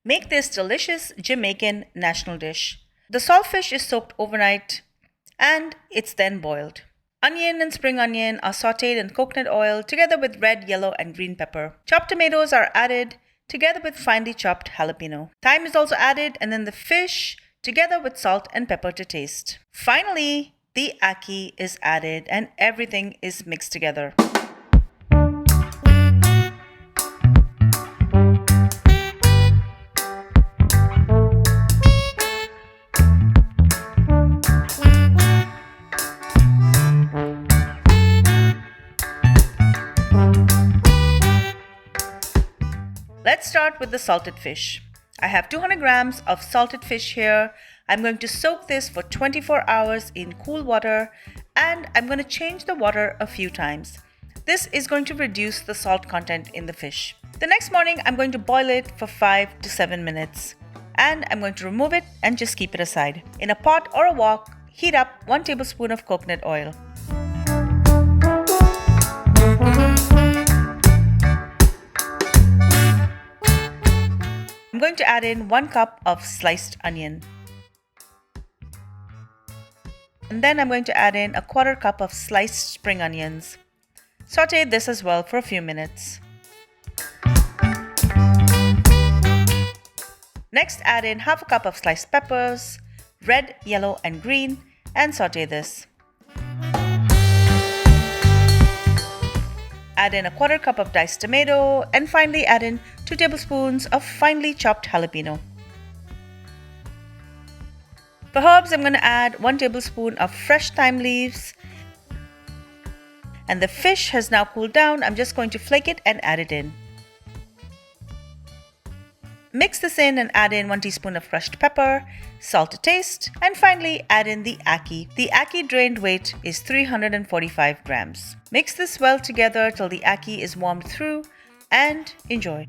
Make this delicious Jamaican national dish. The saltfish is soaked overnight and it's then boiled. Onion and spring onion are sauteed in coconut oil together with red, yellow, and green pepper. Chopped tomatoes are added together with finely chopped jalapeno. Thyme is also added, and then the fish together with salt and pepper to taste. Finally, the ackee is added and everything is mixed together. Let's start with the salted fish. I have 200 grams of salted fish here. I'm going to soak this for 24 hours in cool water, and I'm going to change the water a few times. This is going to reduce the salt content in the fish. The next morning, I'm going to boil it for 5 to 7 minutes, and I'm going to remove it and just keep it aside. In a pot or a wok, heat up 1 tablespoon of coconut oil. I'm going to add in 1 cup of sliced onion. And then I'm going to add in a 1/4 cup of sliced spring onions. Saute this as well for a few minutes. Next, add in 1/2 cup of sliced peppers, red, yellow, and green, and saute this. Add in a 1/4 cup of diced tomato, and finally add in 2 tablespoons of finely chopped jalapeno. For herbs, I'm going to add 1 tablespoon of fresh thyme leaves. And the fish has now cooled down. I'm just going to flake it and add it in. Mix this in and add in 1 teaspoon of crushed pepper, salt to taste, and finally add in the ackee. The ackee drained weight is 345 grams. Mix this well together till the ackee is warmed through and enjoy.